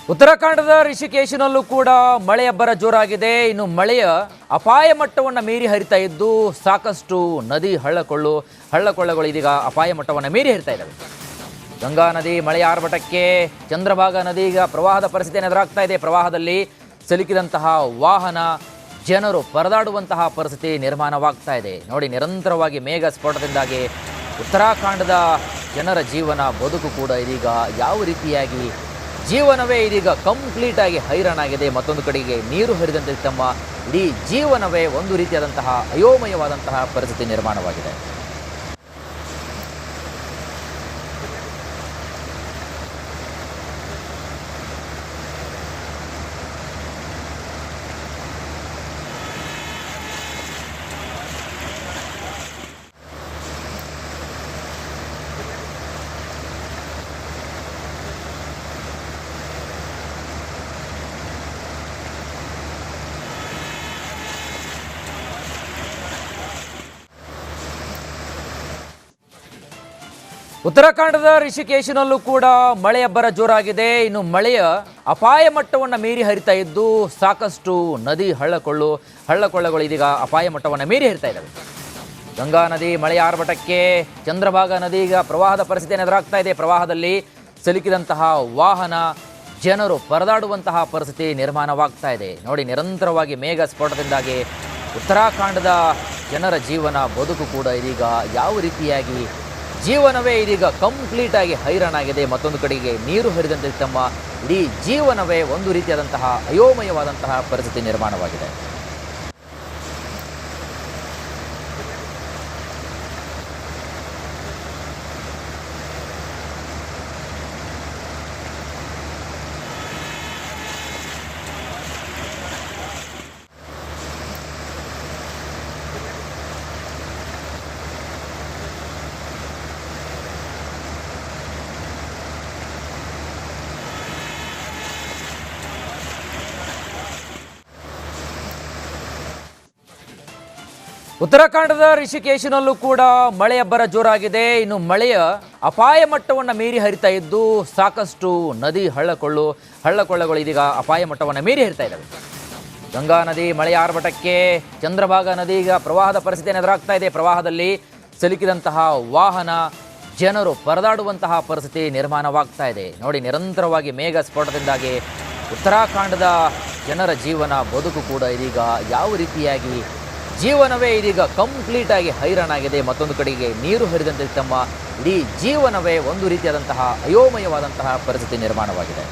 ಉತ್ತರಾಖಂಡದ ರಿಷಿಕೇಶನಲ್ಲೂ ಕೂಡ ಮಳೆಯ ಅಬ್ಬರ ಜೋರಾಗಿದೆ. ಇನ್ನು ಮಳೆಯ ಅಪಾಯ ಮಟ್ಟವನ್ನು ಮೀರಿ ಹರಿತಾ ಇದ್ದು ಸಾಕಷ್ಟು ನದಿ ಹಳ್ಳಕೊಳ್ಳಗಳು ಇದೀಗ ಅಪಾಯ ಮಟ್ಟವನ್ನು ಮೀರಿ ಹರಿತಾ ಇದ್ದಾವೆ. ಗಂಗಾ ನದಿ ಮಳೆಯ ಆರ್ಭಟಕ್ಕೆ ಚಂದ್ರಭಾಗಾ ನದಿ ಈಗ ಪ್ರವಾಹದ ಪರಿಸ್ಥಿತಿಯನ್ನು ಎದುರಾಗ್ತಾ ಇದೆ. ಪ್ರವಾಹದಲ್ಲಿ ಸಿಲುಕಿದಂತಹ ವಾಹನ, ಜನರು ಪರದಾಡುವಂತಹ ಪರಿಸ್ಥಿತಿ ನಿರ್ಮಾಣವಾಗ್ತಾ ಇದೆ. ನೋಡಿ, ನಿರಂತರವಾಗಿ ಮೇಘ ಸ್ಫೋಟದಿಂದಾಗಿ ಉತ್ತರಾಖಂಡದ ಜನರ ಜೀವನ ಬದುಕು ಕೂಡ ಇದೀಗ ಯಾವ ರೀತಿಯಾಗಿ ಜೀವನವೇ ಇದೀಗ ಕಂಪ್ಲೀಟ್ ಆಗಿ ಹೈರಾಣಾಗಿದೆ. ಮತ್ತೊಂದು ಕಡೆಗೆ ನೀರು ಹರಿದಂತೆ ತಮ್ಮ ಇಡೀ ಜೀವನವೇ ಒಂದು ರೀತಿಯಾದಂತಹ ಅಯೋಮಯವಾದಂತಹ ಪರಿಸ್ಥಿತಿ ನಿರ್ಮಾಣವಾಗಿದೆ. ಉತ್ತರಾಖಂಡದ ರಿಷಿಕೇಶನಲ್ಲೂ ಕೂಡ ಮಳೆ ಅಬ್ಬರ ಜೋರಾಗಿದೆ. ಇನ್ನು ಮಳೆಯ ಅಪಾಯ ಮಟ್ಟವನ್ನು ಮೀರಿ ಹರಿತಾ ಇದ್ದು ಸಾಕಷ್ಟು ನದಿ ಹಳ್ಳಕೊಳ್ಳಗಳು ಇದೀಗ ಅಪಾಯ ಮಟ್ಟವನ್ನು ಮೀರಿ ಹರಿತಾ ಇದ್ದಾವೆ. ಗಂಗಾ ನದಿ ಮಳೆಯ ಆರ್ಭಟಕ್ಕೆ ಚಂದ್ರಭಾಗಾ ನದಿ ಈಗ ಪ್ರವಾಹದ ಪರಿಸ್ಥಿತಿಯನ್ನು ಎದುರಾಗ್ತಾ ಇದೆ. ಪ್ರವಾಹದಲ್ಲಿ ಸಿಲುಕಿದಂತಹ ವಾಹನ, ಜನರು ಪರದಾಡುವಂತಹ ಪರಿಸ್ಥಿತಿ ನಿರ್ಮಾಣವಾಗ್ತಾ ಇದೆ. ನೋಡಿ, ನಿರಂತರವಾಗಿ ಮೇಘ ಸ್ಫೋಟದಿಂದಾಗಿ ಉತ್ತರಾಖಂಡದ ಜನರ ಜೀವನ ಬದುಕು ಕೂಡ ಇದೀಗ ಯಾವ ರೀತಿಯಾಗಿ ಜೀವನವೇ ಇದೀಗ ಕಂಪ್ಲೀಟ್ ಆಗಿ ಹೈರಾಣಾಗಿದೆ. ಮತ್ತೊಂದು ಕಡೆಗೆ ನೀರು ಹರಿದಂತೆ ತಮ್ಮ ಇಡೀ ಜೀವನವೇ ಒಂದು ರೀತಿಯಾದಂತಹ ಅಯೋಮಯವಾದಂತಹ ಪರಿಸ್ಥಿತಿ ನಿರ್ಮಾಣವಾಗಿದೆ. ಉತ್ತರಾಖಂಡದ ರಿಷಿಕೇಶನಲ್ಲೂ ಕೂಡ ಮಳೆ ಅಬ್ಬರ ಜೋರಾಗಿದೆ. ಇನ್ನು ಮಳೆಯ ಅಪಾಯ ಮಟ್ಟವನ್ನು ಮೀರಿ ಹರಿತಾ ಇದ್ದು ಸಾಕಷ್ಟು ನದಿ ಹಳ್ಳಕೊಳ್ಳಗಳು ಇದೀಗ ಅಪಾಯ ಮಟ್ಟವನ್ನು ಮೀರಿ ಹರಿತಾ ಇದ್ದಾವೆ. ಗಂಗಾ ನದಿ ಮಳೆಯ ಆರ್ಭಟಕ್ಕೆ ಚಂದ್ರಭಾಗಾ ನದಿ ಈಗ ಪ್ರವಾಹದ ಪರಿಸ್ಥಿತಿಯನ್ನು ಎದುರಾಗ್ತಾ ಇದೆ. ಪ್ರವಾಹದಲ್ಲಿ ಸಿಲುಕಿದಂತಹ ವಾಹನ, ಜನರು ಪರದಾಡುವಂತಹ ಪರಿಸ್ಥಿತಿ ನಿರ್ಮಾಣವಾಗ್ತಾ ಇದೆ. ನೋಡಿ, ನಿರಂತರವಾಗಿ ಮೇಘ ಸ್ಫೋಟದಿಂದಾಗಿ ಉತ್ತರಾಖಂಡದ ಜನರ ಜೀವನ ಬದುಕು ಕೂಡ ಇದೀಗ ಯಾವ ರೀತಿಯಾಗಿ ಜೀವನವೇ ಇದೀಗ ಕಂಪ್ಲೀಟ್ ಆಗಿ ಹೈರಾಣಾಗಿದೆ. ಮತ್ತೊಂದು ಕಡೆಗೆ ನೀರು ಹರಿದಂತೆ ತಮ್ಮ ಇಡೀ ಜೀವನವೇ ಒಂದು ರೀತಿಯಾದಂತಹ ಅಯೋಮಯವಾದಂತಹ ಪರಿಸ್ಥಿತಿ ನಿರ್ಮಾಣವಾಗಿದೆ.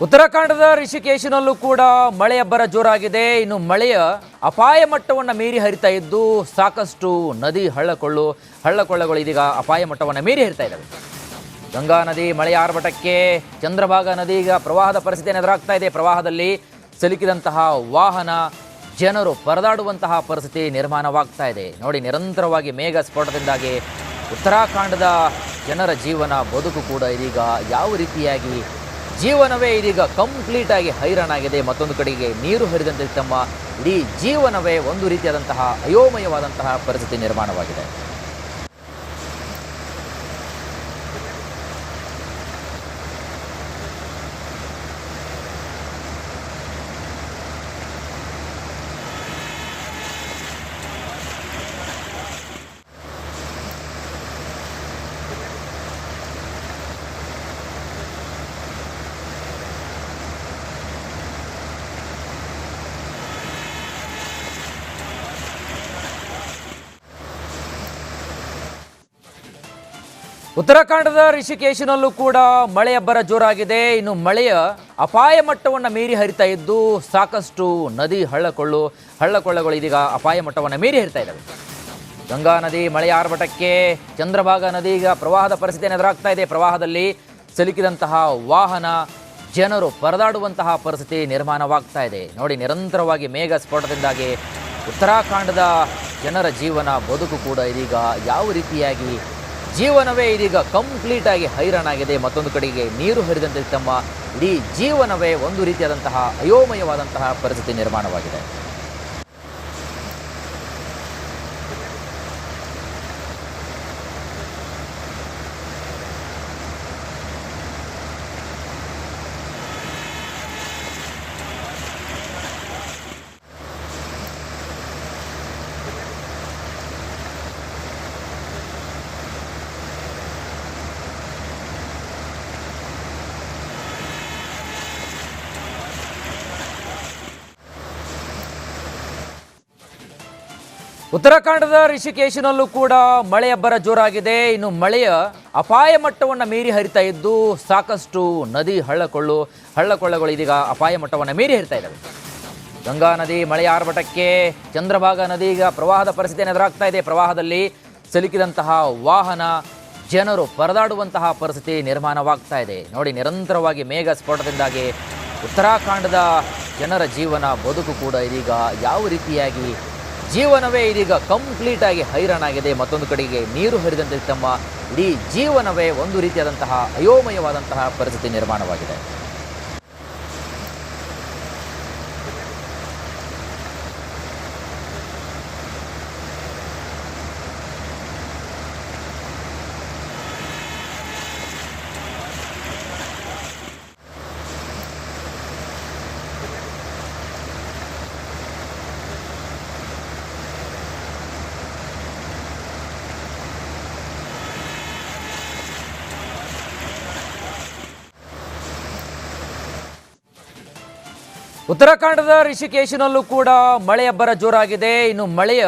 ಉತ್ತರಾಖಂಡದ ರಿಷಿಕೇಶನಲ್ಲೂ ಕೂಡ ಮಳೆ ಅಬ್ಬರ ಜೋರಾಗಿದೆ. ಇನ್ನು ಮಳೆಯ ಅಪಾಯ ಮಟ್ಟವನ್ನು ಮೀರಿ ಹರಿತಾ ಇದ್ದು ಸಾಕಷ್ಟು ನದಿ ಹಳ್ಳಕೊಳ್ಳಗಳು ಇದೀಗ ಅಪಾಯ ಮಟ್ಟವನ್ನು ಮೀರಿ ಹರಿತಾ ಇದ್ದಾವೆ. ಗಂಗಾ ನದಿ ಮಳೆಯ ಆರ್ಭಟಕ್ಕೆ ಚಂದ್ರಭಾಗಾ ನದಿ ಈಗ ಪ್ರವಾಹದ ಪರಿಸ್ಥಿತಿಯನ್ನು ಎದುರಾಗ್ತಾ ಇದೆ. ಪ್ರವಾಹದಲ್ಲಿ ಸಿಲುಕಿದಂತಹ ವಾಹನ, ಜನರು ಪರದಾಡುವಂತಹ ಪರಿಸ್ಥಿತಿ ನಿರ್ಮಾಣವಾಗ್ತಾ ಇದೆ. ನೋಡಿ, ನಿರಂತರವಾಗಿ ಮೇಘ ಸ್ಫೋಟದಿಂದಾಗಿ ಉತ್ತರಾಖಂಡದ ಜನರ ಜೀವನ ಬದುಕು ಕೂಡ ಇದೀಗ ಯಾವ ರೀತಿಯಾಗಿ ಜೀವನವೇ ಇದೀಗ ಕಂಪ್ಲೀಟ್ ಆಗಿ ಹೈರಾಣಾಗಿದೆ. ಮತ್ತೊಂದು ಕಡೆಗೆ ನೀರು ಹರಿದಂತೆ ತಮ್ಮ ಇಡೀ ಜೀವನವೇ ಒಂದು ರೀತಿಯಾದಂತಹ ಅಯೋಮಯವಾದಂತಹ ಪರಿಸ್ಥಿತಿ ನಿರ್ಮಾಣವಾಗಿದೆ. ಉತ್ತರಾಖಂಡದ ರಿಷಿಕೇಶನಲ್ಲೂ ಕೂಡ ಮಳೆ ಅಬ್ಬರ ಜೋರಾಗಿದೆ. ಇನ್ನು ಮಳೆಯ ಅಪಾಯ ಮಟ್ಟವನ್ನು ಮೀರಿ ಹರಿತಾ ಇದ್ದು ಸಾಕಷ್ಟು ನದಿ ಹಳ್ಳಕೊಳ್ಳಗಳು ಇದೀಗ ಅಪಾಯ ಮಟ್ಟವನ್ನು ಮೀರಿ ಹರಿತಾ ಇದ್ದಾವೆ. ಗಂಗಾ ನದಿ ಮಳೆಯ ಆರ್ಭಟಕ್ಕೆ ಚಂದ್ರಭಾಗಾ ನದಿ ಈಗ ಪ್ರವಾಹದ ಪರಿಸ್ಥಿತಿಯನ್ನು ಎದುರಾಗ್ತಾ ಇದೆ. ಪ್ರವಾಹದಲ್ಲಿ ಸಿಲುಕಿದಂತಹ ವಾಹನ, ಜನರು ಪರದಾಡುವಂತಹ ಪರಿಸ್ಥಿತಿ ನಿರ್ಮಾಣವಾಗ್ತಾ ಇದೆ. ನೋಡಿ, ನಿರಂತರವಾಗಿ ಮೇಘ ಸ್ಫೋಟದಿಂದಾಗಿ ಉತ್ತರಾಖಂಡದ ಜನರ ಜೀವನ ಬದುಕು ಕೂಡ ಇದೀಗ ಯಾವ ರೀತಿಯಾಗಿ ಜೀವನವೇ ಇದೀಗ ಕಂಪ್ಲೀಟ್ ಆಗಿ ಹೈರಾಣಾಗಿದೆ. ಮತ್ತೊಂದು ಕಡೆಗೆ ನೀರು ಹರಿದಂತೆ ತಮ್ಮ ಇಡೀ ಜೀವನವೇ ಒಂದು ರೀತಿಯಾದಂತಹ ಅಯೋಮಯವಾದಂತಹ ಪರಿಸ್ಥಿತಿ ನಿರ್ಮಾಣವಾಗಿದೆ. ಉತ್ತರಾಖಂಡದ ರಿಷಿಕೇಶನಲ್ಲೂ ಕೂಡ ಮಳೆಯ ಅಬ್ಬರ ಜೋರಾಗಿದೆ. ಇನ್ನು ಮಳೆಯ ಅಪಾಯ ಮಟ್ಟವನ್ನು ಮೀರಿ ಹರಿತಾ ಇದ್ದು ಸಾಕಷ್ಟು ನದಿ ಹಳ್ಳಕೊಳ್ಳಗಳು ಇದೀಗ ಅಪಾಯ ಮಟ್ಟವನ್ನು ಮೀರಿ ಹರಿತಾ ಇದ್ದಾವೆ. ಗಂಗಾ ನದಿ ಮಳೆಯ ಆರ್ಭಟಕ್ಕೆ ಚಂದ್ರಭಾಗಾ ನದಿ ಈಗ ಪ್ರವಾಹದ ಪರಿಸ್ಥಿತಿಯನ್ನು ಎದುರಾಗ್ತಾ ಇದೆ. ಪ್ರವಾಹದಲ್ಲಿ ಸಿಲುಕಿದಂತಹ ವಾಹನ, ಜನರು ಪರದಾಡುವಂತಹ ಪರಿಸ್ಥಿತಿ ನಿರ್ಮಾಣವಾಗ್ತಾ ಇದೆ. ನೋಡಿ, ನಿರಂತರವಾಗಿ ಮೇಘ ಸ್ಫೋಟದಿಂದಾಗಿ ಉತ್ತರಾಖಂಡದ ಜನರ ಜೀವನ ಬದುಕು ಕೂಡ ಇದೀಗ ಯಾವ ರೀತಿಯಾಗಿ ಜೀವನವೇ ಇದೀಗ ಕಂಪ್ಲೀಟ್ ಆಗಿ ಹೈರಾಣಾಗಿದೆ. ಮತ್ತೊಂದು ಕಡೆಗೆ ನೀರು ಹರಿದಂತೆ ತಮ್ಮ ಇಡೀ ಜೀವನವೇ ಒಂದು ರೀತಿಯಾದಂತಹ ಅಯೋಮಯವಾದಂತಹ ಪರಿಸ್ಥಿತಿ ನಿರ್ಮಾಣವಾಗಿದೆ. ಉತ್ತರಾಖಂಡದ ರಿಷಿಕೇಶನಲ್ಲೂ ಕೂಡ ಮಳೆ ಅಬ್ಬರ ಜೋರಾಗಿದೆ. ಇನ್ನು ಮಳೆಯ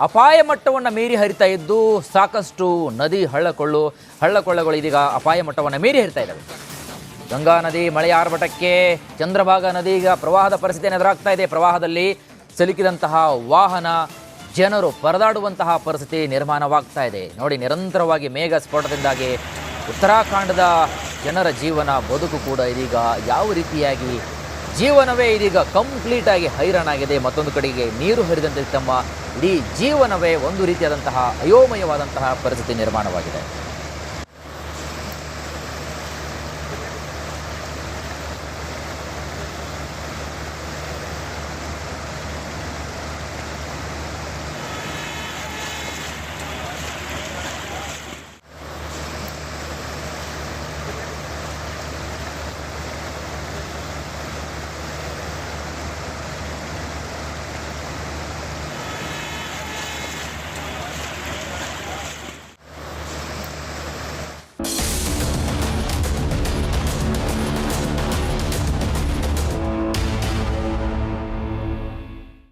ಅಪಾಯ ಮಟ್ಟವನ್ನು ಮೀರಿ ಹರಿತಾ ಇದ್ದು ಸಾಕಷ್ಟು ನದಿ ಹಳ್ಳಕೊಳ್ಳಗಳು ಇದೀಗ ಅಪಾಯ ಮಟ್ಟವನ್ನು ಮೀರಿ ಹರಿತಾ ಇದ್ದಾವೆ. ಗಂಗಾ ನದಿ ಮಳೆಯ ಆರ್ಭಟಕ್ಕೆ ಚಂದ್ರಭಾಗಾ ನದಿ ಈಗ ಪ್ರವಾಹದ ಪರಿಸ್ಥಿತಿಯನ್ನು ಎದುರಾಗ್ತಾ ಇದೆ. ಪ್ರವಾಹದಲ್ಲಿ ಸಿಲುಕಿದಂತಹ ವಾಹನ, ಜನರು ಪರದಾಡುವಂತಹ ಪರಿಸ್ಥಿತಿ ನಿರ್ಮಾಣವಾಗ್ತಾ ಇದೆ. ನೋಡಿ, ನಿರಂತರವಾಗಿ ಮೇಘ ಸ್ಫೋಟದಿಂದಾಗಿ ಉತ್ತರಾಖಂಡದ ಜನರ ಜೀವನ ಬದುಕು ಕೂಡ ಇದೀಗ ಯಾವ ರೀತಿಯಾಗಿ ಜೀವನವೇ ಇದೀಗ ಕಂಪ್ಲೀಟ್ ಆಗಿ ಹೈರಾಣಾಗಿದೆ. ಮತ್ತೊಂದು ಕಡೆಗೆ ನೀರು ಹರಿದಂತೆ ತಮ್ಮ ಇಡೀ ಜೀವನವೇ ಒಂದು ರೀತಿಯಾದಂತಹ ಅಯೋಮಯವಾದಂತಹ ಪರಿಸ್ಥಿತಿ ನಿರ್ಮಾಣವಾಗಿದೆ.